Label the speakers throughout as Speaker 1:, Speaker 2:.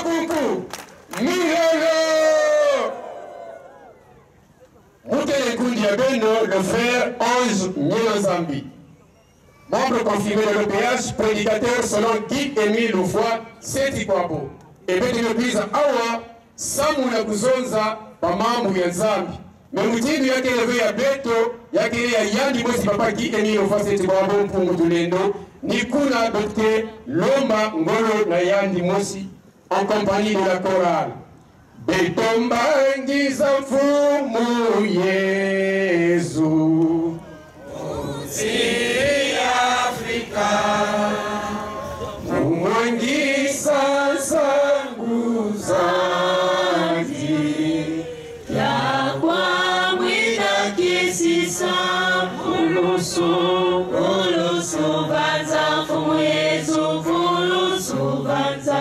Speaker 1: Kakunku, Milolo. Moutele Kundiabeno, le frère Ange Milozambi. Membre confirmé de l'EPH, prédicateur selon Guy-Émile Loufoy, Seti-Kwabo. Et bête de l'église Awa, Samuna Kuzonza, Pamambu Yanzambi. Mais Moutini yake levé ya Beto, yake ya Yandi Mosi Papa Guy-Émile Loufoy, Seti-Kwabo, Mpungutulendo, Nikuna Docteur Lomba Ngolo na Yandi Mosi, en compagnie de la chorale. Betomba Ngiza Mfumu Yesu. Mwangisa zangu zaji ya kwa mwida kisisa Fulusu banza Fumu Yesu Fulusu banza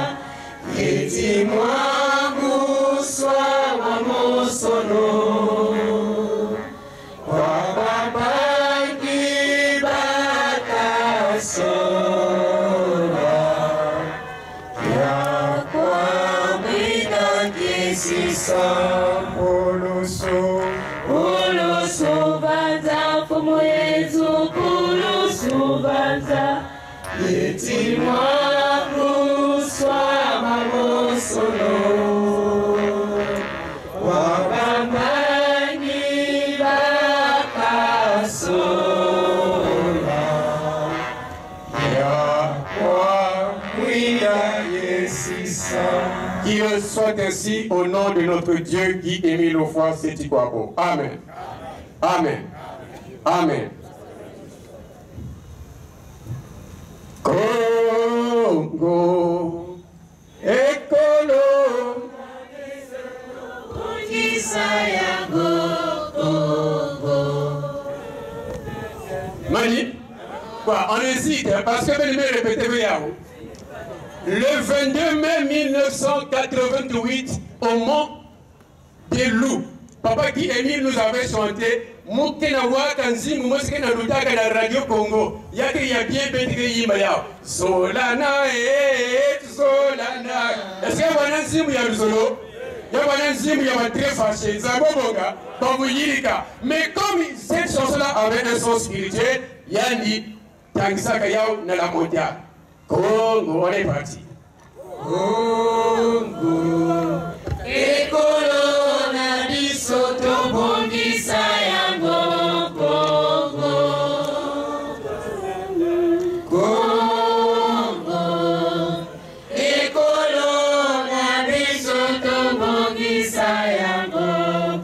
Speaker 1: Eti mwangu swa mosono kwa baba Fulusu banza Fumu Yesu Fulusu banza Eti mwangu swa mamosono wabamani bakasola ya kwa mwida yesisa. Qu'il soit ainsi au nom de notre Dieu Guy-Émile Loufoy Seti-Kwabo. Amen. Amen. Amen. Congo, Ekolo, Mani, quoi, on hésite, parce que bien répétez le 22 mai 1988, au Mont des Loups, Papa Guy-Émile nous avait chanté Moukena Wakanzi, Moumoske na Lutaka na Radio Congo. Yake ya bien bétré Yimaya. Solana Solana. Est-ce qu'il y a un enzyme ya Luzolo? Il y a un enzyme ya très fâché. Zabobonga, Bamuyirika. Mais comme cette chanson-là avait un sens spirituel, Yandi, Tangsaka Yao na la mondiale. Congo, on est parti. Congo, Ekolo na biso tobongisa yango Congo, Congo, Ekolo na biso tobongisa yango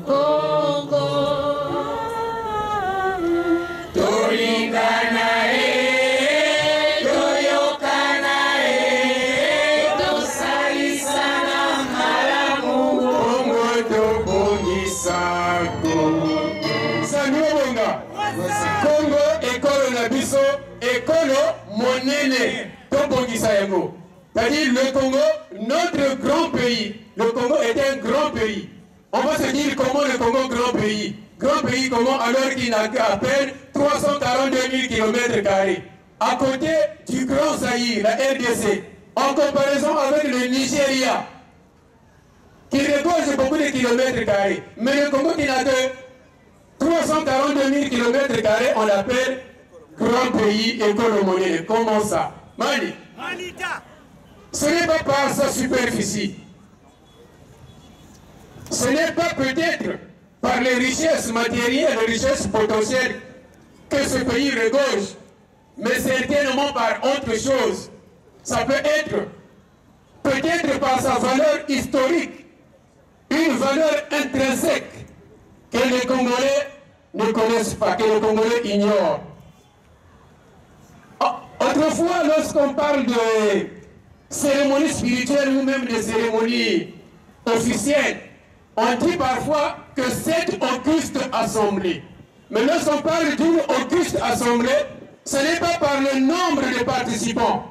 Speaker 1: Congo, tolingana Congo, école na biso, école monene, tobongisa yango. C'est-à-dire le Congo, notre grand pays. Le Congo est un grand pays. On va se dire comment le Congo grand pays. Grand pays comment alors qu'il n'a qu'à peine 342 000 km². À côté du Grand Zaïre, la RDC, en comparaison avec le Nigeria, qui regorge beaucoup de kilomètres². Mais le Congo qui n'a que 342 000 km², on l'appelle grand pays économique. Comment ça? Mali. Ce n'est pas par sa superficie. Ce n'est pas peut-être par les richesses matérielles, les richesses potentielles que ce pays regorge, mais certainement par autre chose. Ça peut être peut-être par sa valeur historique, une valeur intrinsèque que les Congolais ne connaissent pas, que les Congolais ignorent. Autrefois, lorsqu'on parle de cérémonies spirituelles ou même de cérémonies officielles, on dit parfois que cette auguste assemblée. Mais lorsqu'on parle d'une auguste assemblée, ce n'est pas par le nombre de participants.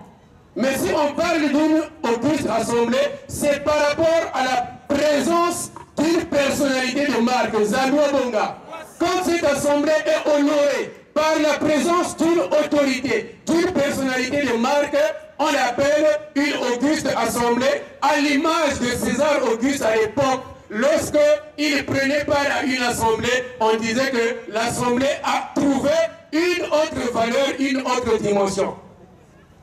Speaker 1: Mais si on parle d'une auguste assemblée, c'est par rapport à la présence d'une personnalité de marque, Zalwa Bonga. Quand cette assemblée est honorée par la présence d'une autorité, d'une personnalité de marque, on l'appelle une Auguste Assemblée, à l'image de César Auguste à l'époque. Lorsqu'il prenait part à une assemblée, on disait que l'assemblée a trouvé une autre valeur, une autre dimension.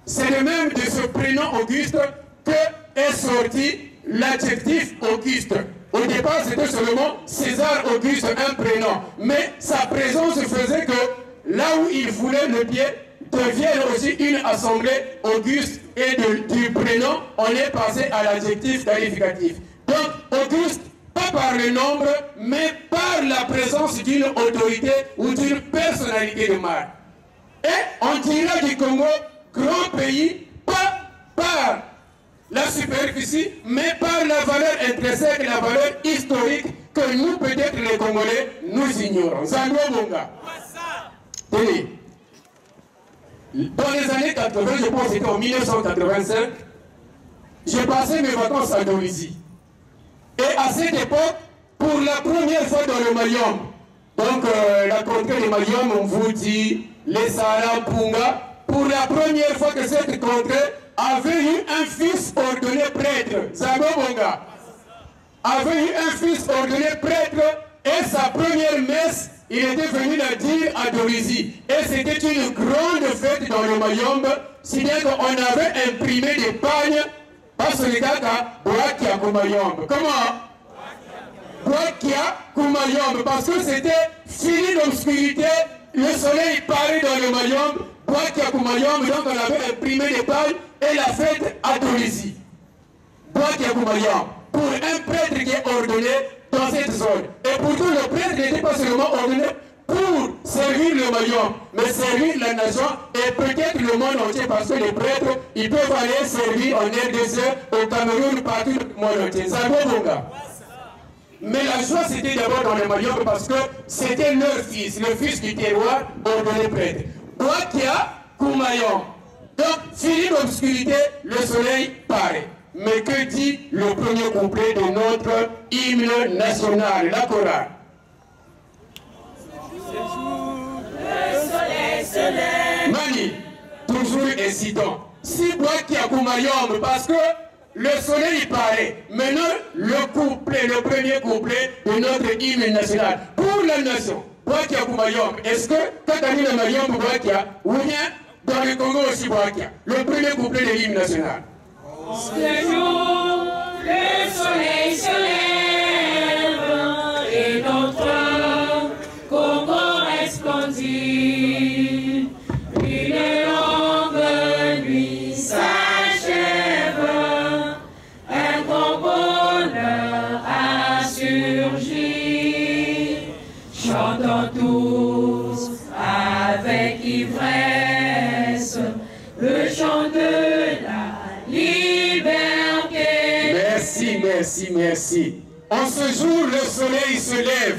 Speaker 1: C'est le même de ce prénom Auguste que est sorti l'adjectif Auguste. Au départ, c'était seulement César Auguste, un prénom. Mais sa présence faisait que là où il voulait le pied devienne aussi une assemblée Auguste. Et du prénom, on est passé à l'adjectif qualificatif. Donc, Auguste, pas par le nombre, mais par la présence d'une autorité ou d'une personnalité de marque. Et on dira du Congo, grand pays, pas par la superficie, mais par la valeur intrinsèque, la valeur historique que nous, peut-être les Congolais, nous ignorons. Zango Bonga. Tenez. Dans les années 80, je pense que c'était en 1985, j'ai passé mes vacances à Dolisie. Et à cette époque, pour la première fois dans le Mayom, donc la contrée du Mayom, on vous dit, les Sahara Punga, pour la première fois que cette contrée avait eu un fils ordonné prêtre, Zango Bonga, avait eu un fils ordonné prêtre, et sa première messe, il était venu la dire à Dolisie. Et c'était une grande fête dans le Mayombe, si bien qu'on avait imprimé des pagnes. Parce que les gars, Boakia Kumayombe. Comment? Boakia Kumayombe. Parce que c'était fini l'obscurité, le soleil paraît dans le Mayombe, Boakia Kumayombe, donc on avait imprimé des pages et la fête à Dolisie. Boakia Kumayombe. Pour un prêtre qui est ordonné dans cette zone. Et pourtant, le prêtre n'était pas seulement ordonné pour servir le Mayombe, mais servir la nation et peut-être le monde entier, parce que les prêtres, ils peuvent aller servir en RDC, au Cameroun, partout dans le monde entier. Mais la joie, c'était d'abord dans le Mayombe parce que c'était leur fils, le fils du terroir, ordonné prêtre. Boakia Kumayombe. Donc, fini l'obscurité, le soleil paraît. Mais que dit le premier couplet de notre hymne national, la chorale?
Speaker 2: Le soleil se lève.
Speaker 1: Mani, toujours incitant. Si Boakia Kumayombe, parce que le soleil paraît. Maintenant, le couplet, le premier couplet de notre hymne national. Pour la nation, Boakia Kumayombe, est-ce que Katamina Mayombe Boakia, ou bien dans le Congo aussi Boakia? Le premier couplet de l'hymne national.
Speaker 2: Ce jour, le soleil se lève et notre Congo resplendit. Une longue nuit s'achève, un grand bonheur a surgi. Chantons tous avec ivresse le chant de la liberté.
Speaker 1: Merci, merci, merci. En ce jour, le soleil se lève.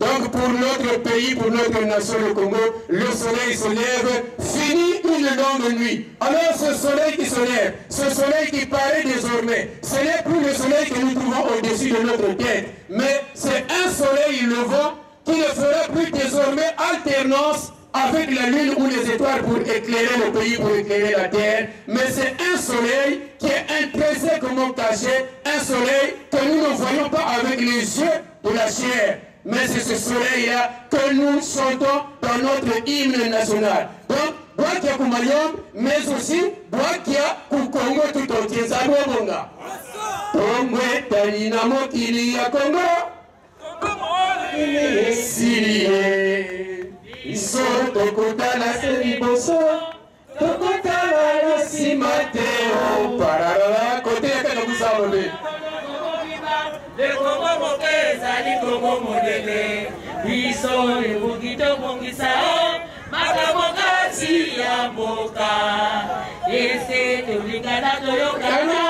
Speaker 1: Donc pour notre pays, pour notre nation, le Congo, le soleil se lève, finit une longue nuit. Alors ce soleil qui se lève, ce soleil qui paraît désormais, ce n'est plus le soleil que nous trouvons au-dessus de notre tête, mais c'est un soleil levant qui ne fera plus désormais alternance avec la lune ou les étoiles pour éclairer le pays, pour éclairer la terre, mais c'est un soleil qui est intrinsèquement caché, un soleil que nous ne voyons pas avec les yeux de la chair, mais c'est ce soleil-là que nous chantons dans notre hymne national. Donc, Boakia Kumayombe, mais aussi Boakia Kukongo tout entier, Zango Bonga. Congo Tanina Mokili ya Congo, Silie. Iso tokutana seliboso, tokutana na simateo. Pararara, kote yake nakusababe.
Speaker 2: Le Congo moke ezali Congo modele. Biso ebukito bongisa makambo kati ya mboka. Ese tolingana toyokana,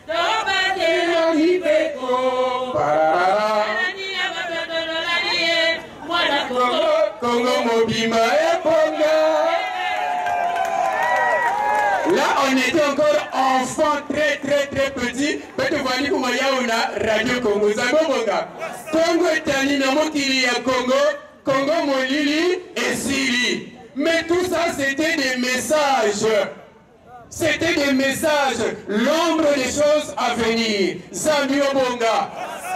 Speaker 2: tobatela libeko.
Speaker 1: Pararara. Congo Mobima et Ponga. Là, on était encore enfant très petit. Peut-être voir comment il y a une radio Congo. Zango Bonga. Congo Tani Namokili ya Congo, Congo Molili et Sili. Mais tout ça, c'était des messages. C'était des messages, l'ombre des choses à venir. Samuel Bonga.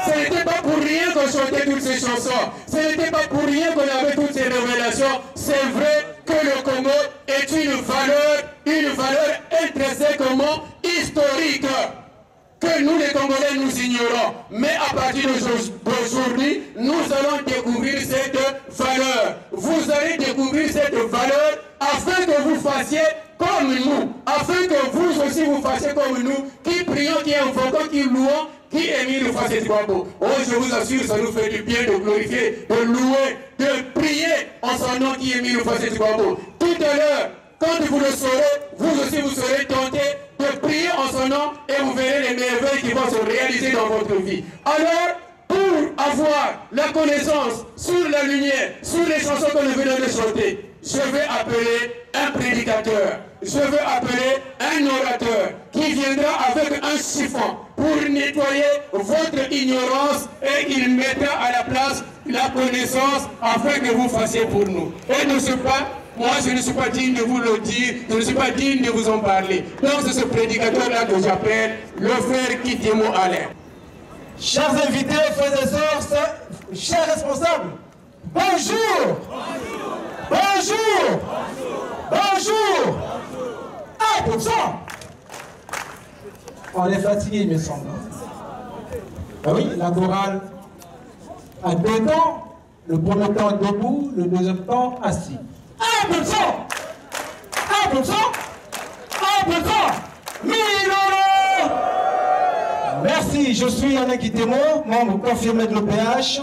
Speaker 1: Ce n'était pas pour rien qu'on chantait toutes ces chansons. Ce n'était pas pour rien qu'on avait toutes ces révélations. C'est vrai que le Congo est une valeur intrinsèquement historique que nous les Congolais nous ignorons. Mais à partir d'aujourd'hui, nous allons découvrir cette valeur. Vous allez découvrir cette valeur afin que vous fassiez comme nous, afin que vous aussi vous fassiez comme nous, qui prions, qui invoquons, qui louons, qui émile le Fassé Tikwabo. Oh, je vous assure, ça nous fait du bien de glorifier, de louer, de prier en son nom qui émile le Fassé Tikwabo. Tout à l'heure, quand vous le saurez, vous aussi vous serez tentés de prier en son nom et vous verrez les merveilles qui vont se réaliser dans votre vie. Alors, pour avoir la connaissance sur la lumière, sur les chansons que nous venons de chanter, je vais appeler un prédicateur, je vais appeler un orateur qui viendra avec un chiffon pour nettoyer votre ignorance et il mettra à la place la connaissance afin que vous fassiez pour nous. Et ne sais pas, moi je ne suis pas digne de vous le dire, je ne suis pas digne de vous en parler. Donc c'est ce prédicateur-là que j'appelle le frère Kitemo Alain.
Speaker 3: Chers invités, frères et sœurs, chers responsables, bonjour. Bonjour. Bonjour. Ah, pour ça. On est fatigué, il me semble. Ah oui, la chorale a 2 temps. Le premier temps debout, le deuxième temps assis. Ah, pour ça. Ah, pour ça. Ah, pour ça. Milolo. Merci, je suis Alain Kitemo, membre confirmé de l'OPH,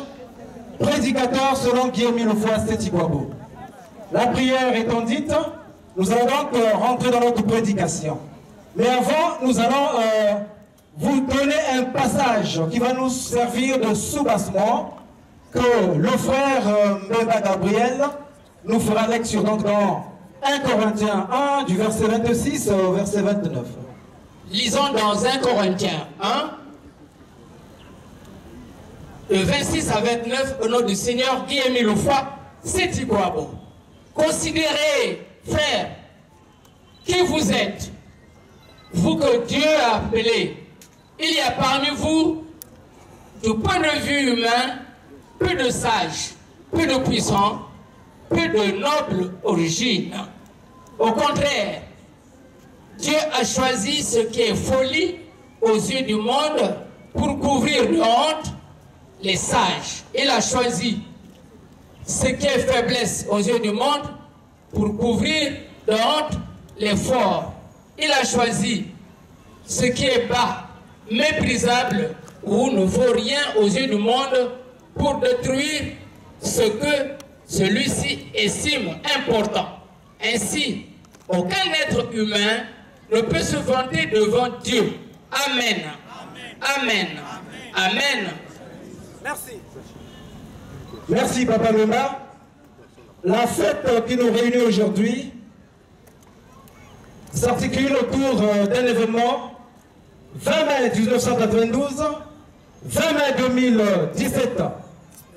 Speaker 3: prédicateur selon Guillaume Milofoy Sétigouabo. La prière étant dite, nous allons donc rentrer dans notre prédication. Mais avant, nous allons vous donner un passage qui va nous servir de soubassement que le frère Mbemba Gabriel nous fera lecture donc dans 1 Corinthiens 1 du verset 26 au verset 29.
Speaker 2: Lisons dans 1 Corinthiens 1, de 26 à 29, au nom du Seigneur Guillaume Milofoy Sétigouabo. Considérez, frères, qui vous êtes, vous que Dieu a appelé. Il y a parmi vous, du point de vue humain, peu de sages, peu de puissants, peu de nobles origines. Au contraire, Dieu a choisi ce qui est folie aux yeux du monde pour couvrir de honte les sages. Il a choisi ce qui est faiblesse aux yeux du monde pour couvrir de honte les forts. Il a choisi ce qui est bas, méprisable ou ne vaut rien aux yeux du monde pour détruire ce que celui-ci estime important. Ainsi, aucun être humain ne peut se vanter devant Dieu. Amen. Amen. Amen.
Speaker 3: Merci. Merci, Papa Mbemba. La fête qui nous réunit aujourd'hui s'articule autour d'un événement 20 mai 1992, 20 mai 2017,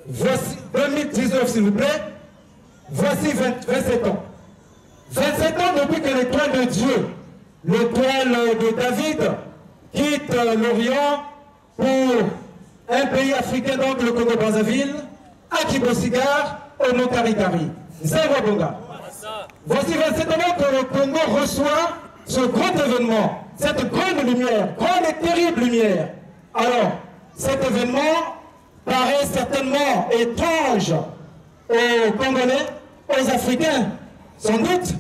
Speaker 3: voici 2019 s'il vous plaît, voici 27 ans. 27 ans depuis que l'étoile de Dieu, l'étoile de David, quitte l'Orient pour un pays africain, donc le Congo-Brazzaville, à Kibosigar, au Montarigari. Zéro-Bonga. Voici 27 ans que le Congo reçoit ce grand événement, cette grande lumière, grande et terrible lumière. Alors, cet événement paraît certainement étrange aux Congolais, aux Africains, sans doute,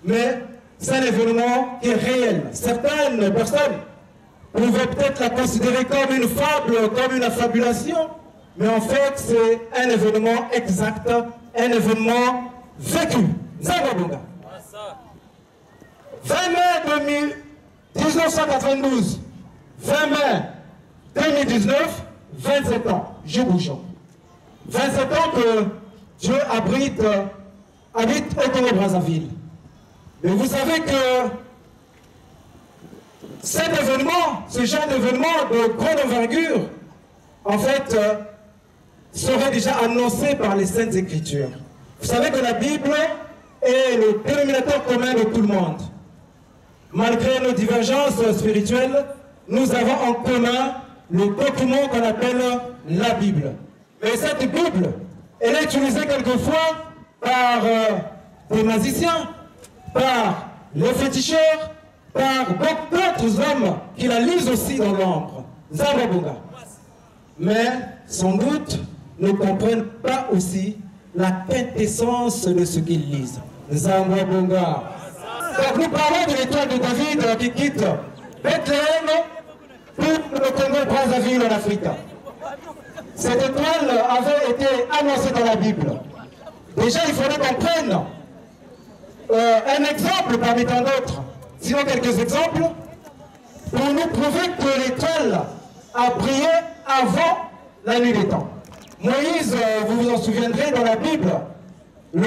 Speaker 3: mais c'est un événement qui est réel. Certaines personnes pouvaient peut-être la considérer comme une fable, comme une affabulation, mais en fait, c'est un événement exact, un événement vécu. Zagabunga. 20 mai 1992, 20 mai 2019, 27 ans, je bouge. 27 ans que Dieu habite au Congo-Brazzaville. Mais vous savez que cet événement, ce genre d'événement de grande envergure, en fait, serait déjà annoncé par les Saintes Écritures. Vous savez que la Bible est le dénominateur commun de tout le monde. malgré nos divergences spirituelles, nous avons en commun le document qu'on appelle la Bible. Mais cette Bible, elle est utilisée quelquefois par des magiciens, par les féticheurs, par d'autres hommes qui la lisent aussi dans l'ombre. Zababunga. Mais sans doute ne comprennent pas aussi la quintessence de ce qu'ils lisent. Zababunga. Donc nous parlons de l'étoile de David qui quitte Bethléem pour le Congo-Brazzaville en Afrique. Cette étoile avait été annoncée dans la Bible. Déjà, il faudrait qu'on prenne un exemple parmi tant d'autres, sinon quelques exemples, pour nous prouver que l'étoile a brillé avant la nuit des temps. Moïse, vous vous en souviendrez, dans la Bible, le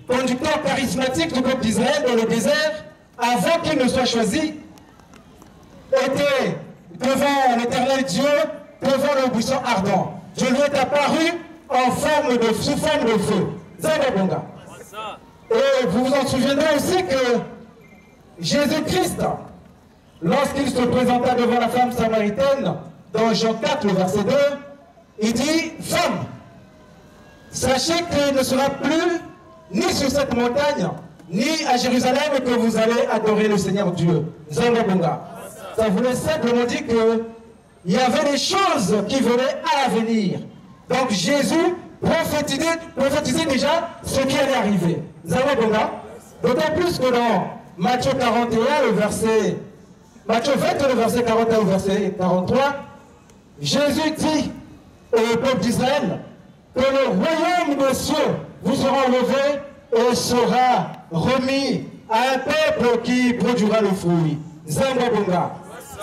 Speaker 3: conducteur charismatique du peuple d'Israël dans le désert, avant qu'il ne soit choisi, était devant l'éternel Dieu, devant le buisson ardent. Dieu lui est apparu sous forme de feu. Zababonga. Et vous vous en souviendrez aussi que Jésus-Christ, lorsqu'il se présenta devant la femme samaritaine, dans Jean 4, le verset 2, il dit, « Femme, sachez qu'il ne sera plus ni sur cette montagne, ni à Jérusalem que vous allez adorer le Seigneur Dieu. » Zababonga. Ça voulait simplement dire qu'il y avait des choses qui venaient à l'avenir. Donc Jésus prophétisait déjà ce qui allait arriver. D'autant plus que dans Matthieu 41, Matthieu 20, le verset 41 au verset 43, Jésus dit au peuple d'Israël que le royaume des cieux vous sera enlevé et sera remis à un peuple qui produira le fruit. Zambabunga.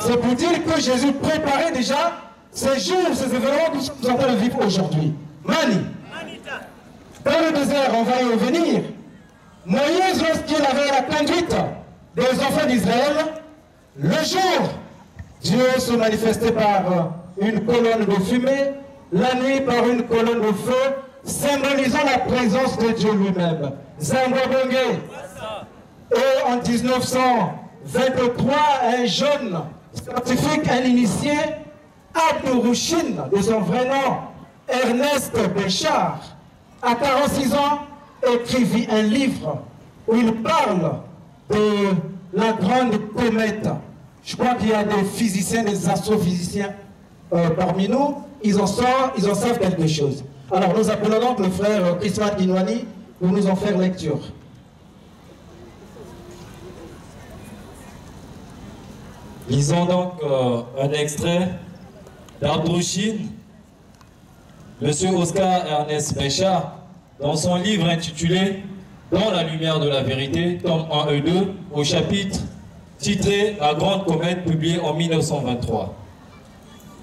Speaker 3: C'est pour dire que Jésus préparait déjà ces jours, ces événements que nous sommes en train de vivre aujourd'hui. Mani. Dans le désert, on va y revenir. Moïse, lorsqu'il avait la conduite des enfants d'Israël, le jour, Dieu se manifestait par une colonne de fumée, la nuit par une colonne de feu, symbolisant la présence de Dieu lui-même. Zambabongue. Et en 1923, un jeune scientifique, un initié, Abdourouchine, de son vrai nom, Ernest Béchard, à 46 ans, écrivit un livre où il parle de la grande comète. Je crois qu'il y a des physiciens, des astrophysiciens parmi nous, ils en savent quelque chose. Alors nous appelons donc le frère Christophe Guinouani pour nous en faire lecture.
Speaker 4: Lisons donc un extrait d'Abdourouchine, M. Oscar Ernest Béchard, dans son livre intitulé « Dans la lumière de la vérité », tome 1 et 2, au chapitre titré « La grande comète » publié en 1923.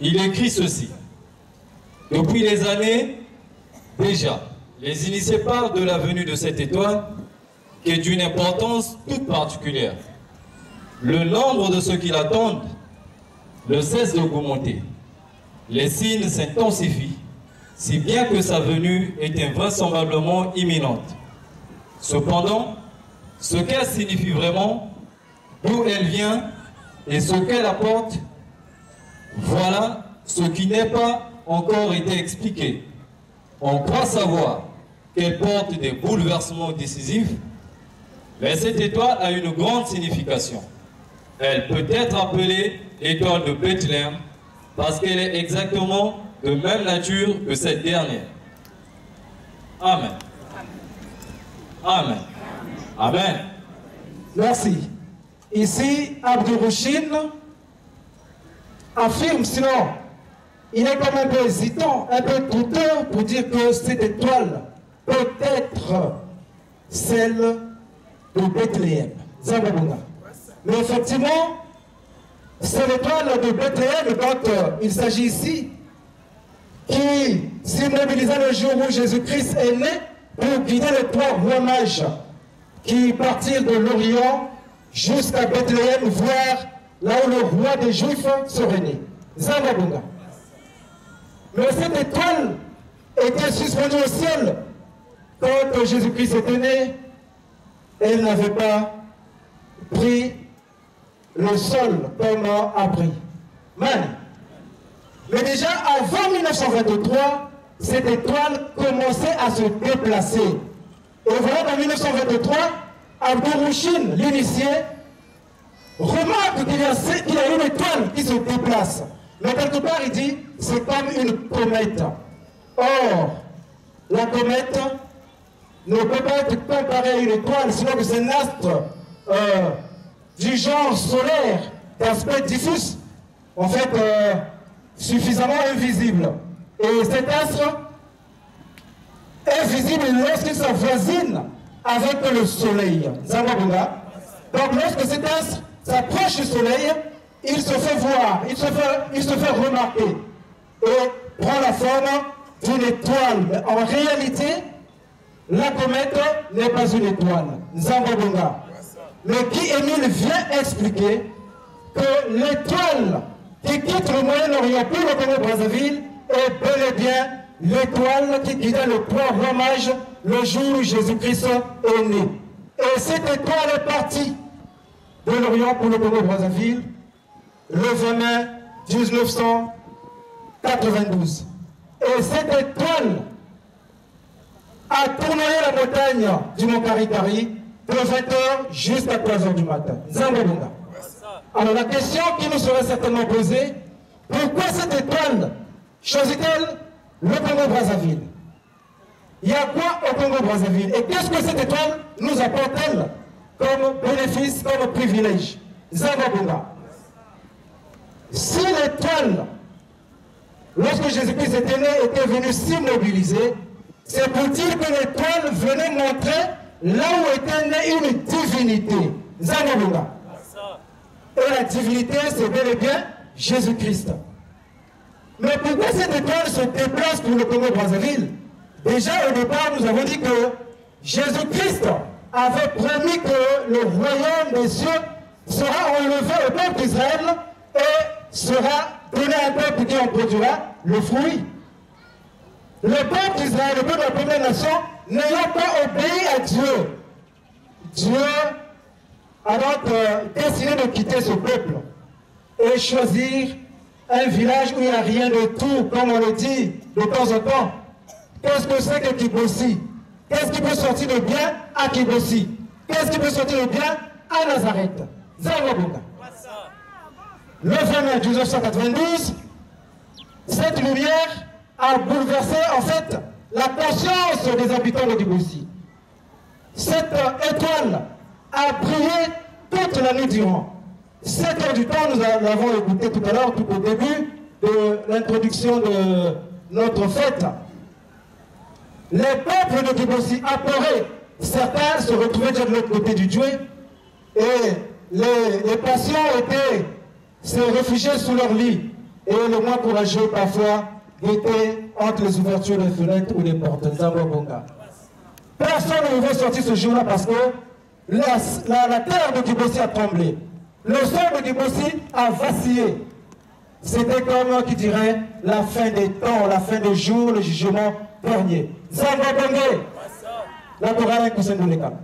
Speaker 4: Il écrit ceci. « Depuis les années, déjà, les initiés parlent de la venue de cette étoile qui est d'une importance toute particulière. Le nombre de ceux qui l'attendent ne cesse d'augmenter. Les signes s'intensifient, si bien que sa venue est invraisemblablement imminente. Cependant, ce qu'elle signifie vraiment, d'où elle vient et ce qu'elle apporte, voilà ce qui n'est pas encore été expliqué. On croit savoir qu'elle porte des bouleversements décisifs, mais cette étoile a une grande signification. Elle peut être appelée l'étoile de Bethléem parce qu'elle est exactement de même nature que cette dernière. Amen. Amen. Amen.
Speaker 3: Merci. Ici, Abdourouchine affirme, sinon, il est comme un peu hésitant, un peu douteux pour dire que cette étoile peut être celle de Bethléem. Zababunga. Mais effectivement, c'est l'étoile de Bethléem dont il s'agit ici, qui symbolisait le jour où Jésus-Christ est né pour guider les trois rois mages qui partirent de l'Orient jusqu'à Bethléem, voir là où le roi des Juifs serait né. Zababunga. Mais cette étoile était suspendue au ciel quand Jésus-Christ était né. Elle n'avait pas pris le sol comme abri. Mais déjà avant 1923, cette étoile commençait à se déplacer. Et voilà qu'en 1923, Abdou-Rouchine, l'initié, remarque qu'il y a une étoile qui se déplace. Mais quelque part, il dit, c'est comme une comète. Or, la comète ne peut pas être comparée à une étoile, sinon que c'est un astre du genre solaire, d'aspect diffus, en fait, suffisamment invisible. Et cet astre est visible lorsqu'il s'avoisine avec le soleil. Donc lorsque cet astre s'approche du soleil, il se fait voir, il se fait remarquer et prend la forme d'une étoile. Mais en réalité, la comète n'est pas une étoile. Mais Guy-Émile vient expliquer que l'étoile qui quitte le Moyen-Orient pour le Congo-Brazzaville est bel et bien l'étoile qui guida le 3 rois mages le jour où Jésus-Christ est né. Et cette étoile est partie de l'Orient pour le Congo-Brazzaville le 20 mai 1992. Et cette étoile a tournoyé la montagne du Mont Kari-Kari de 20h jusqu'à 3h du matin. Zambabunga. Alors la question qui nous serait certainement posée, pourquoi cette étoile choisit-elle le Congo-Brazzaville? Il y a quoi au Congo-Brazzaville? Et qu'est-ce que cette étoile nous apporte-t-elle comme bénéfice, comme privilège? Zambabunga. Si l'étoile, lorsque Jésus-Christ était né, était venu s'immobiliser, c'est pour dire que l'étoile venait montrer là où était née une divinité. Zambabunga. Et la divinité, c'est bel et bien Jésus-Christ. Mais pourquoi cette étoile se déplace pour le Congo-Brazzaville? Déjà au départ, nous avons dit que Jésus-Christ avait promis que le royaume des cieux sera enlevé au peuple d'Israël et sera donné à un peuple qui en produira le fruit. Le peuple d'Israël, le peuple de la première nation, n'ayant pas obéi à Dieu, Dieu a donc décidé de quitter ce peuple et choisir un village où il n'y a rien de tout, comme on le dit de temps en temps. Qu'est-ce que c'est que Kibossi? Qu'est-ce qui peut sortir de bien à Kibossi? Qu'est-ce qui peut sortir de bien à Nazareth? Zambabunga. Le 20 mai 1992, cette lumière a bouleversé en fait la conscience des habitants de Kibossi. Cette étoile a brillé toute la nuit durant. 7 heures du temps, nous l'avons écouté tout à l'heure, tout au début de l'introduction de notre fête. Les peuples de Kibossi apeurés, certains se retrouvaient déjà de l'autre côté du Djoué, et les patients se réfugiaient sous leur lit, et les moins courageux parfois étaient entre les ouvertures des fenêtres ou des portes. Personne ne pouvait sortir ce jour-là parce que la terre de Kibossi a tremblé. Le sol de Kibossi a vacillé. C'était comme qui dirait la fin des temps, la fin des jours, le jugement dernier. Zambabongue, la Torah est concernée de l'école.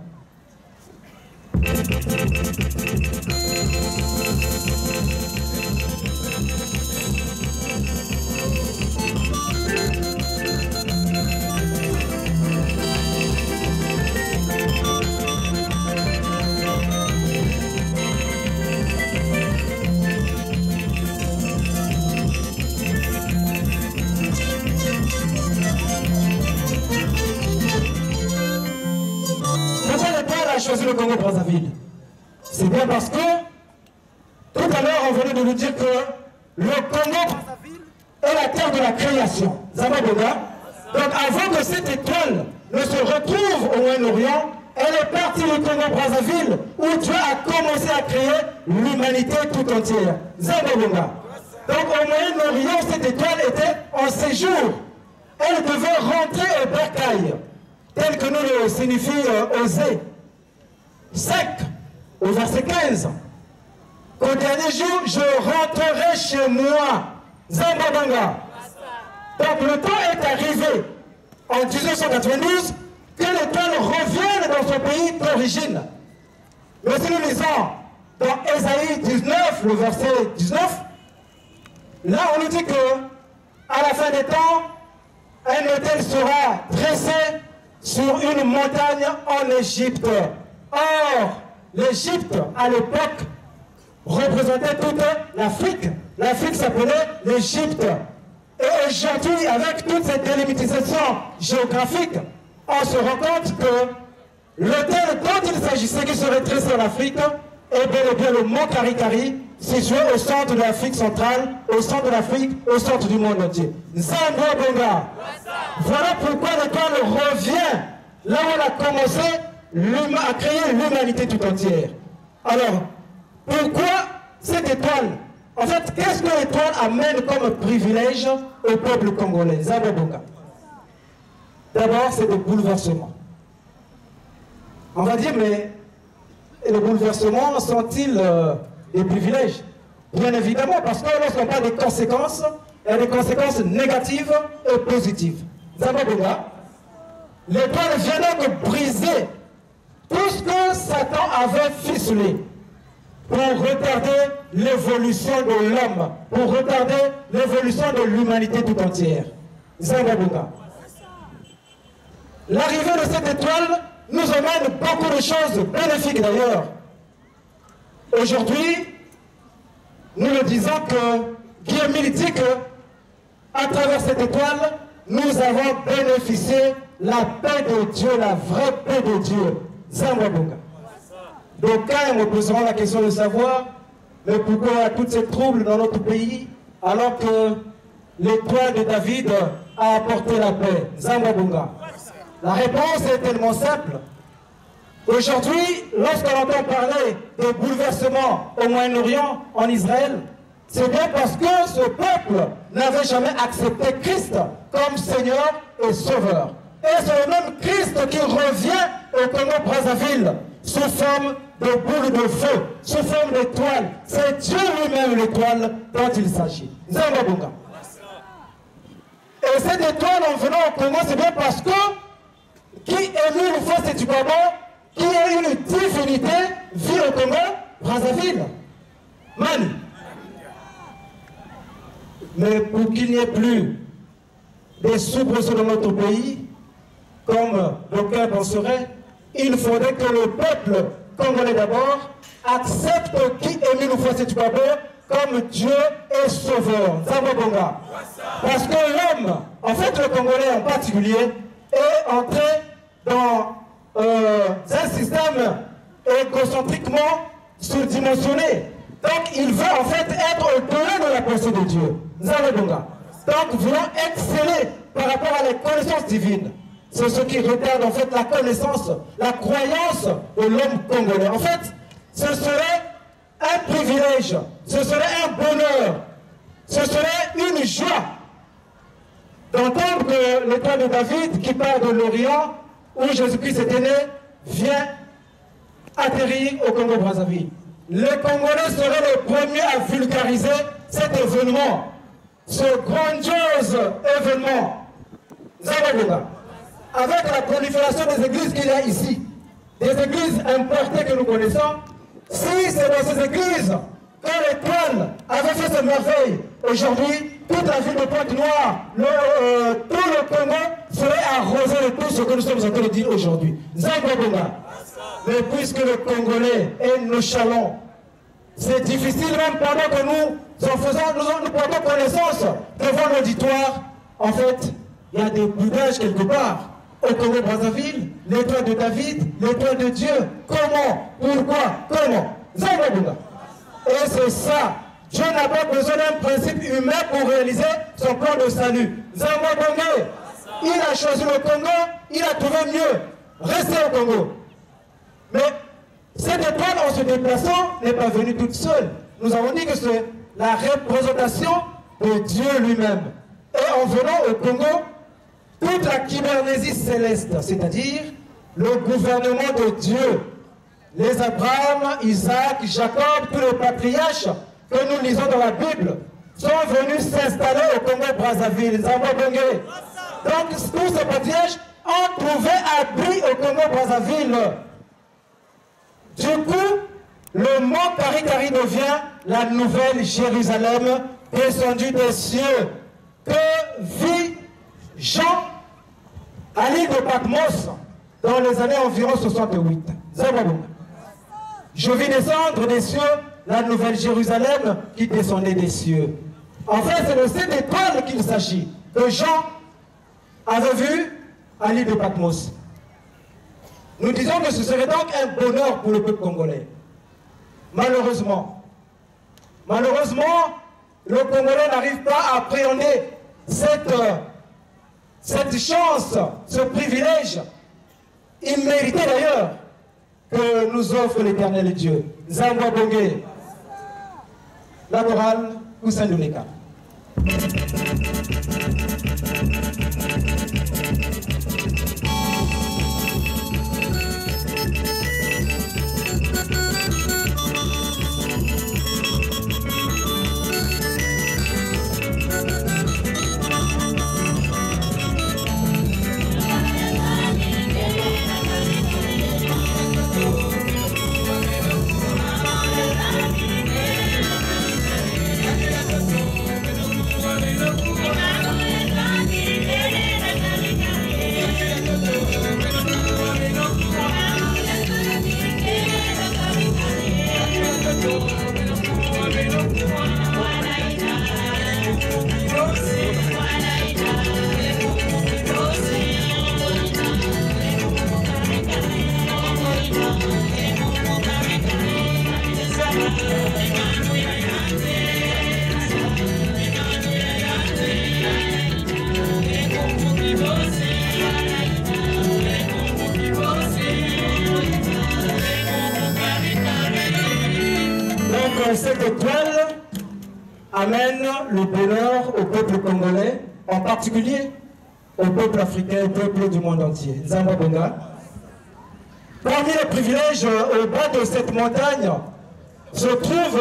Speaker 3: Choisi le Congo-Brazzaville. C'est bien parce que tout à l'heure on venait de nous dire que le Congo-Brazzaville est la terre de la création. Zambabonga. Donc avant que cette étoile ne se retrouve au Moyen-Orient, elle est partie du Congo-Brazzaville où Dieu a commencé à créer l'humanité tout entière. Zambabonga. Donc au Moyen-Orient, cette étoile était en séjour. Elle devait rentrer au bercail, tel que nous le signifie Osée 5, au verset 15. Qu'au dernier jour, je rentrerai chez moi. Zambabanga. Donc le temps est arrivé, en 1992, que l'étoile revienne dans son pays d'origine. Mais si nous lisons dans Ésaïe 19, le verset 19, là on nous dit que à la fin des temps, un autel sera dressé sur une montagne en Égypte. Or, l'Égypte, à l'époque, représentait toute l'Afrique. L'Afrique s'appelait l'Égypte. Et aujourd'hui, avec toute cette délimitation géographique, on se rend compte que l'autel dont il s'agissait qui serait dressé en Afrique est bel et bien le mont Karikari, situé au centre de l'Afrique centrale, au centre de l'Afrique, au centre du monde entier. Nzambo Bonga. Voilà pourquoi l'étoile revient là où on a commencé à créer l'humanité tout entière. Alors, pourquoi cette étoile? En fait, qu'est-ce que l'étoile amène comme privilège au peuple congolais? Nzambo Bonga. D'abord, c'est des bouleversements. On va dire, mais les bouleversements sont-ils des privilèges? Bien évidemment, parce que lorsqu'on parle des conséquences, il y a des conséquences négatives et positives. Zababonga, l'étoile vient donc briser tout ce que Satan avait ficelé pour retarder l'évolution de l'homme, pour retarder l'évolution de l'humanité tout entière. Zababonga. L'arrivée de cette étoile nous emmène beaucoup de choses bénéfiques d'ailleurs. Aujourd'hui, nous le disons que Guillaume dit que à travers cette étoile, nous avons bénéficié la paix de Dieu, la vraie paix de Dieu. Zambabunga. D'aucuns me poseront la question de savoir, mais pourquoi il y a tous ces troubles dans notre pays alors que l'étoile de David a apporté la paix? Zambabunga. La réponse est tellement simple. Aujourd'hui, lorsqu'on entend parler des bouleversements au Moyen-Orient, en Israël, c'est bien parce que ce peuple n'avait jamais accepté Christ comme Seigneur et Sauveur. Et c'est le même Christ qui revient au Congo-Brazzaville sous forme de boule de feu, sous forme d'étoile. C'est Dieu lui-même l'étoile dont il s'agit. Zambabunga. Et cette étoile en venant au Congo, c'est bien parce que qui Émile Houphouët Sédhiou-Kaba, qui est une divinité, vit au Congo, Brazzaville. Mani. Mais pour qu'il n'y ait plus des soubresauts dans notre pays, comme d'aucuns penseraient, il faudrait que le peuple congolais d'abord accepte qui Émile Houphouët Sédhiou-Kaba comme Dieu et Sauveur. Zambabonga. Parce que l'homme, en fait le Congolais en particulier, est entré dans un système égocentriquement surdimensionné. Donc il veut en fait être au-delà de la pensée de Dieu. Zambabonga. Donc voulant exceller par rapport à les connaissances divines. C'est ce qui retarde en fait la connaissance, la croyance de l'homme congolais. En fait, ce serait un privilège, ce serait un bonheur, ce serait une joie d'entendre que l'étoile de David qui part de l'Orient, où Jésus-Christ était né, vient atterrir au Congo-Brazzaville. Les Congolais seraient les premiers à vulgariser cet événement, ce grandiose événement. Zambabonga. Avec la prolifération des églises qu'il y a ici, des églises importées que nous connaissons, si c'est dans ces églises que l'étoile avait fait ses merveilles, aujourd'hui, toute la ville de Pointe-Noire, tout le Congo serait arrosé de tout ce que nous sommes en train de dire aujourd'hui. Zambabonga. Mais puisque le Congolais est nonchalant, c'est difficile même pendant que nous prenons connaissance devant l'auditoire. En fait, il y a des bugages quelque part. Au Congo-Brazzaville, l'étoile de David, l'étoile de Dieu. Comment? Pourquoi? Comment? Zambabunga. Et c'est ça. Dieu n'a pas besoin d'un principe humain pour réaliser son plan de salut. Zambabunga. Il a choisi le Congo, il a trouvé mieux. Restez au Congo. Mais cette étoile, en se déplaçant, n'est pas venue toute seule. Nous avons dit que c'est la représentation de Dieu lui-même. Et en venant au Congo, toute la kybernésie céleste, c'est-à-dire le gouvernement de Dieu, les Abraham, Isaac, Jacob, tous les patriarches que nous lisons dans la Bible, sont venus s'installer au Congo-Brazzaville. Donc tous ces patriarches ont trouvé abri au Congo-Brazzaville. Du coup, le mont Karikari devient la nouvelle Jérusalem descendue des cieux que vit Jean à l'île de Patmos dans les années environ 68. Je vis descendre des cieux la nouvelle Jérusalem qui descendait des cieux. En fait, c'est de cette étoile qu'il s'agit, que Jean avait vu à l'île de Patmos. Nous disons que ce serait donc un bonheur pour le peuple congolais. Malheureusement, le Congolais n'arrive pas à appréhender cette chance, ce privilège, immérité d'ailleurs, que nous offre l'Éternel Dieu. Zambwa Bongé, la chorale Koussandouleka. Cette étoile amène le bonheur au peuple congolais, en particulier au peuple africain, au peuple du monde entier. Zamba Bonga. Parmi les privilèges, au bas de cette montagne, se trouve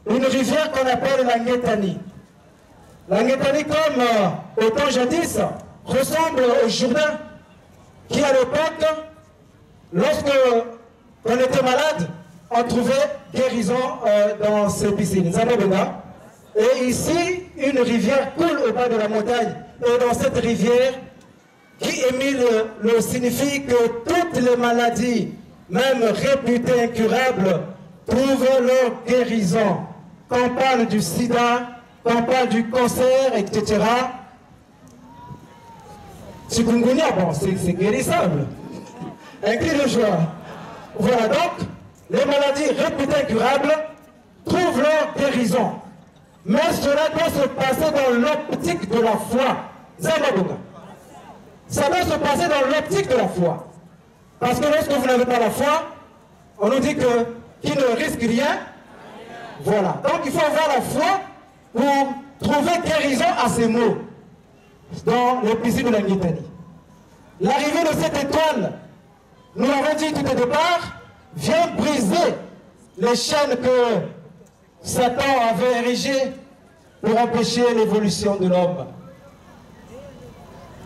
Speaker 3: une rivière qu'on appelle la Nguétani. La Nguétani, comme au temps jadis, ressemble au Jourdain, qui à l'époque, lorsque on était malade, on trouvait guérison dans ces piscines. Et ici, une rivière coule au bas de la montagne. Et dans cette rivière, qui émile le signifie que toutes les maladies, même réputées incurables, trouvent leur guérison. Quand on parle du sida, quand on parle du cancer, etc. Chikungunya, bon, c'est guérissable. Un cri de joie. Voilà donc. Les maladies réputées incurables trouvent leur guérison. Mais cela doit se passer dans l'optique de la foi. Ça doit se passer dans l'optique de la foi. Parce que lorsque vous n'avez pas la foi, on nous dit que qui ne risque rien. Voilà. Donc il faut avoir la foi pour trouver guérison à ces mots dans l'épisode de la Nguétani. L'arrivée de cette étoile, nous l'avons dit tout au départ, vient briser les chaînes que Satan avait érigées pour empêcher l'évolution de l'homme.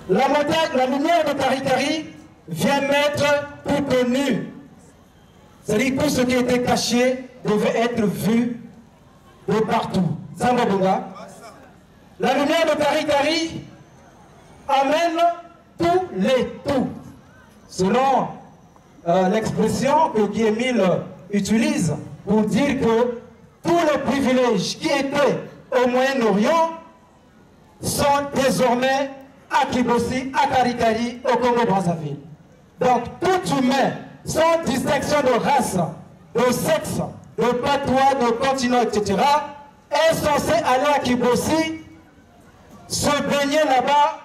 Speaker 3: La montagne, la lumière de Karikari vient mettre tout au nu. C'est-à-dire que tout ce qui était caché devait être vu de partout. Zambabunga. La lumière de Karikari amène tous les tout. Selon l'expression que Guy-Émile utilise pour dire que tous les privilèges qui étaient au Moyen-Orient sont désormais à Kibossi, à Karikari, au Congo-Brazzaville. Donc tout humain, sans distinction de race, de sexe, de patois, de continent, etc., est censé aller à Kibossi, se baigner là-bas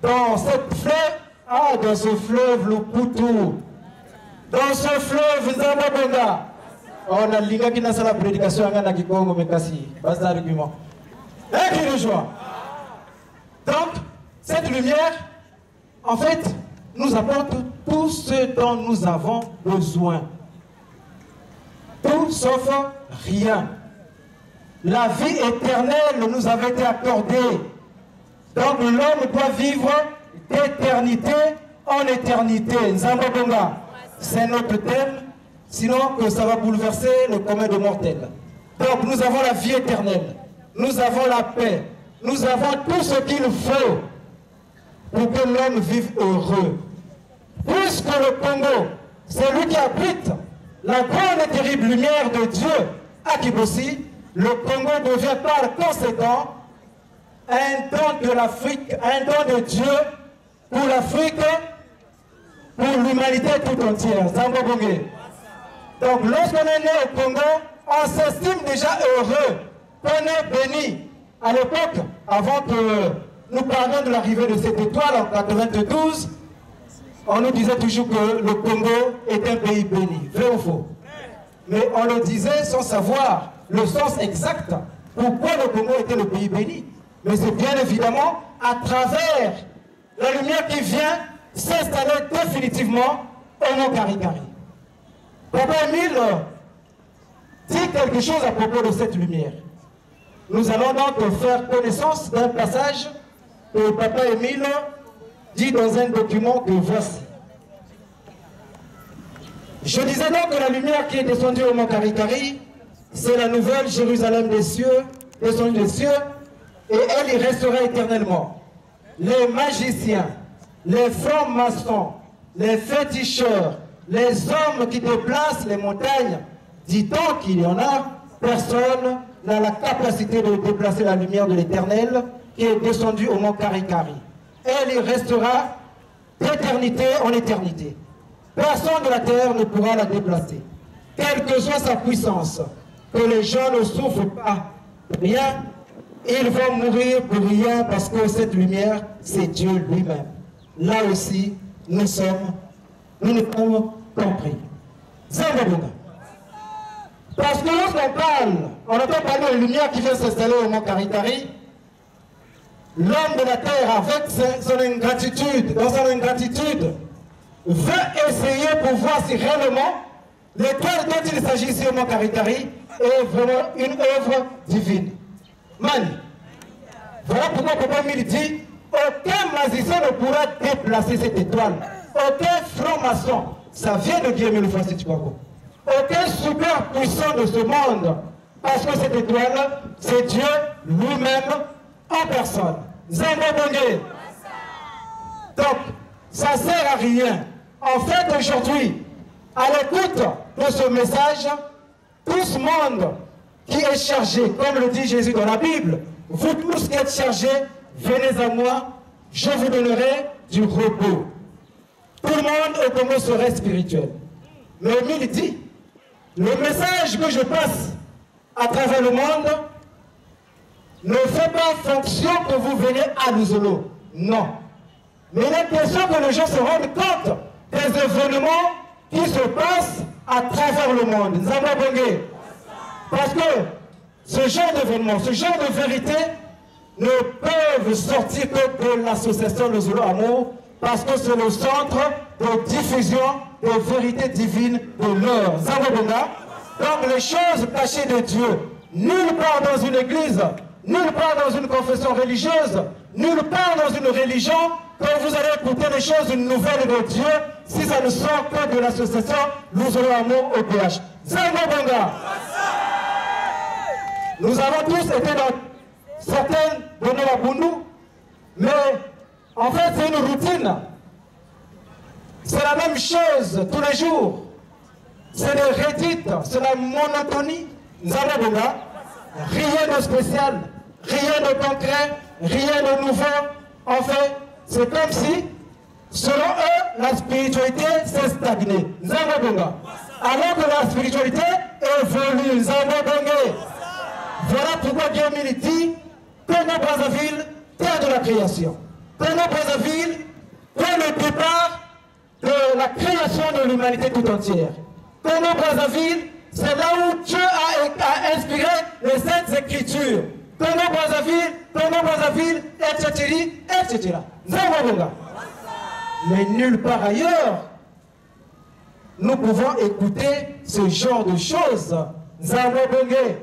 Speaker 3: dans cette fleuve, dans ce fleuve Luputu, dans ce fleuve Nzambabonga. On a l'ingé qui n'a pas la prédication à Kikongo, mais kasi, pas d'argument. Un cri de joie. Donc, cette lumière, en fait, nous apporte tout ce dont nous avons besoin. Tout sauf rien. La vie éternelle nous avait été accordée. Donc l'homme doit vivre d'éternité en éternité. Nzambabonga, c'est notre thème sinon que ça va bouleverser le commun des mortels. Donc nous avons la vie éternelle, nous avons la paix, nous avons tout ce qu'il faut pour que l'homme vive heureux. Puisque le Congo, c'est lui qui abrite la grande et terrible lumière de Dieu à Kibossi, le Congo devient par conséquent un don de l'Afrique, un don de Dieu pour l'Afrique, pour l'humanité tout entière. Zambobongé. Donc lorsqu'on est né au Congo, on s'estime déjà heureux, qu'on est béni. À l'époque, avant que nous parlions de l'arrivée de cette étoile en 92, on nous disait toujours que le Congo est un pays béni. Vrai ou faux? Mais on le disait sans savoir le sens exact. Pourquoi le Congo était le pays béni? Mais c'est bien évidemment à travers la lumière qui vient s'installer définitivement au Mont Karikari. Papa Émile dit quelque chose à propos de cette lumière. Nous allons donc faire connaissance d'un passage que Papa Émile dit dans un document que voici. Je disais donc que la lumière qui est descendue au Mont Karikari, c'est la nouvelle Jérusalem des cieux, descendue des cieux, et elle y restera éternellement. Les magiciens, les francs-maçons, les féticheurs, les hommes qui déplacent les montagnes, dit-on qu'il y en a, personne n'a la capacité de déplacer la lumière de l'Éternel qui est descendue au Mont Karikari. Elle y restera d'éternité en éternité. Personne de la terre ne pourra la déplacer. Quelle que soit sa puissance, que les gens ne souffrent pas rien, ils vont mourir pour rien parce que cette lumière, c'est Dieu lui-même. Là aussi, nous ne sommes compris. Zambabouga. Parce que lorsqu'on parle, on entend parler de lumière qui vient s'installer au Mont Karikari, l'homme de la terre, avec son ingratitude, dans son ingratitude, veut essayer pour voir si réellement l'étoile dont il s'agit ici au Mont Karikari est vraiment une œuvre divine. Mani, voilà pourquoi Papa Émile dit aucun magicien ne pourra déplacer cette étoile. Aucun franc-maçon, ça vient de Guillaume le Francis Chikwako. Aucun super puissant de ce monde, parce que cette étoile, c'est Dieu lui-même en personne. Zambabongé. Donc, ça ne sert à rien. En fait, aujourd'hui, à l'écoute de ce message, tout ce monde qui est chargé, comme le dit Jésus dans la Bible, vous tous qui êtes chargés, venez à moi, je vous donnerai du repos. Tout le monde au Congo serait spirituel. Mais Émile dit, le message que je passe à travers le monde ne fait pas fonction que vous venez à Luzolo. Non. Mais il est question que les gens se rendent compte des événements qui se passent à travers le monde. Zambabongé. Parce que ce genre d'événements, ce genre de vérité ne peuvent sortir que de l'association Luzolo Amour, parce que c'est le centre de diffusion des vérités divines de l'heure. Zambabonga. Donc les choses cachées de Dieu, nulle part dans une église, nulle part dans une confession religieuse, nulle part dans une religion, quand vous allez écouter les choses nouvelles de Dieu, si ça ne sort que de l'association Luzolo Amour OPH. Zambabonga. Nous avons tous été dans certaines de nos Wabundu, mais en fait c'est une routine. C'est la même chose tous les jours. C'est des redites, c'est la monotonie. Zambabonga. Rien de spécial, rien de concret, rien de nouveau. En fait, c'est comme si, selon eux, la spiritualité s'est stagnée. Zambabonga. Alors que la spiritualité évolue. Zambabonga. Voilà pourquoi Dieu dit Congo-Brazzaville, terre de la création. Congo-Brazzaville, c'est le départ de la création de l'humanité tout entière. Congo-Brazzaville, c'est là où Dieu a inspiré les Saintes Écritures. Congo-Brazzaville, etc. Zambabonga. Mais nulle part ailleurs, nous pouvons écouter ce genre de choses. Zambabonga.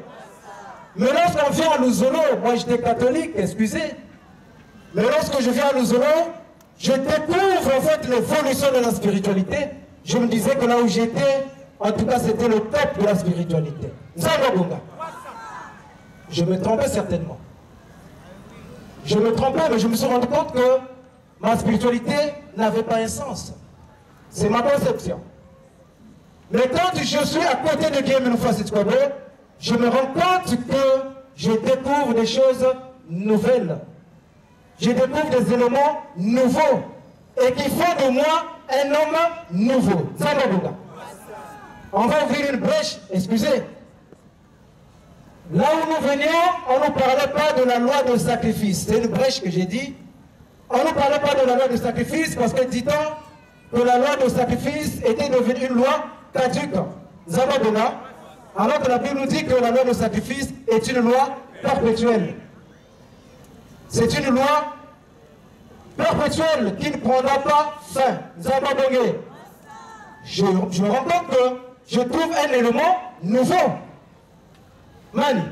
Speaker 3: Mais lorsqu'on vient à Luzolo, moi j'étais catholique, excusez, mais lorsque je viens à Luzolo, je découvre en fait l'évolution de la spiritualité. Je me disais que là où j'étais, En tout cas, c'était le top de la spiritualité. Nzambabonga. Je me trompais certainement. Je me trompais, mais je me suis rendu compte que ma spiritualité n'avait pas un sens. C'est ma conception. Mais quand je suis à côté de Guillaume Minoufwa Setukwabo, je me rends compte que je découvre des choses nouvelles. Je découvre des éléments nouveaux et qui font de moi un homme nouveau. Nzambabonga. On va ouvrir une brèche, excusez. Là où nous venions, on ne parlait pas de la loi de sacrifice. C'est une brèche que j'ai dit. On ne parlait pas de la loi de sacrifice parce que dit-on que la loi de sacrifice était devenue une loi caduque. Nzambabonga. Alors que la Bible nous dit que la loi de sacrifice est une loi perpétuelle. C'est une loi perpétuelle qui ne prendra pas fin. Nzambabonga. Je me rends compte que je trouve un élément nouveau. Mani.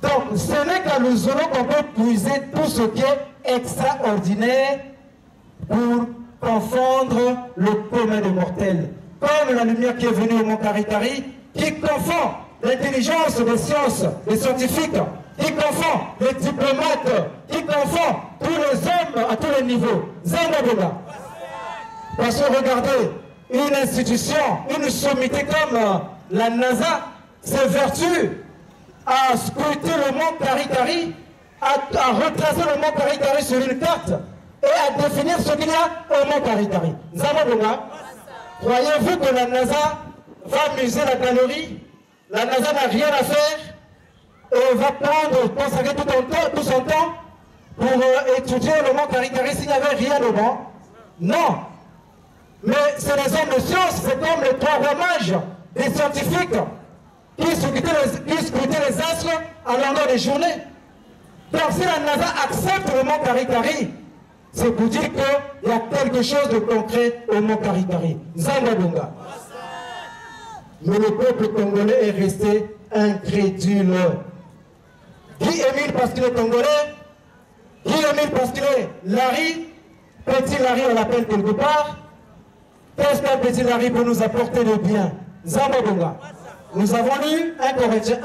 Speaker 3: Donc, ce n'est qu'à l'Uzolo qu'on peut puiser tout ce qui est extraordinaire pour confondre le commun des mortels. Comme la lumière qui est venue au Mont Karitari, qui confond l'intelligence des sciences, des scientifiques, qui confond les diplomates, qui confond tous les hommes à tous les niveaux. Nzambabonga. Parce que regardez, une institution, une sommité comme la NASA, s'évertue à scruter le mont Karitari, à retracer le mont Karitari sur une carte et à définir ce qu'il y a au mont Karitari. Nzambabonga, croyez-vous que la NASA va muser la galerie? La NASA n'a rien à faire et va consacrer tout son temps pour étudier le mont Karitari s'il n'y avait rien au mont? Non. Mais c'est les hommes de science, c'est comme les trois rois mages des scientifiques qui scrutaient les astres à l'endroit des journées. Donc si la NASA accepte le mont Karitari, c'est pour dire qu'il y a quelque chose de concret au mont Karitari. Nzambabonga. Mais le peuple congolais est resté incrédule. Guy-Émile parce qu'il est congolais, Guy-Émile parce qu'il est Larry, petit Larry on l'appelle quelque part. Qu'est-ce qu'un petit Larry peut nous apporter de bien? Nzambabonga. Nous avons lu 1 Corinthiens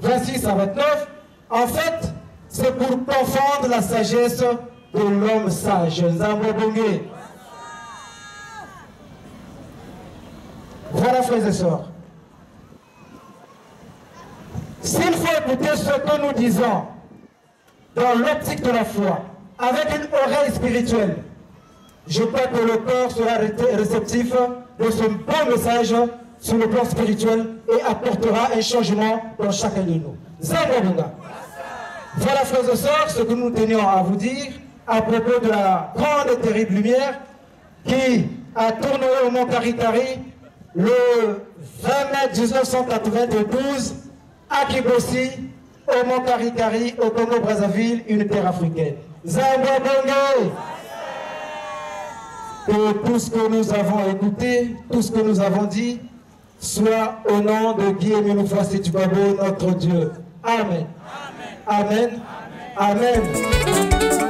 Speaker 3: 1, 26 à 29. En fait, c'est pour confondre la sagesse de l'homme sage. Nzambabonga. Voilà, frères et sœurs. S'il faut écouter ce que nous disons dans l'optique de la foi, avec une oreille spirituelle, je crois que le corps sera réceptif de ce bon message sur le plan spirituel et apportera un changement dans chacun de nous. Nzambabonga. Voilà, frères et sœurs, ce que nous tenions à vous dire à propos de la grande et terrible lumière qui a tourné au mont Karitari le 20 mai 1992 à Kibossi, au mont Karitari, au Congo-Brazzaville, une terre africaine. Nzambabonga. Que tout ce que nous avons écouté, tout ce que nous avons dit, soit au nom de Guillaume Minoufwa Setukwabo, notre Dieu. Amen. Amen. Amen. Amen.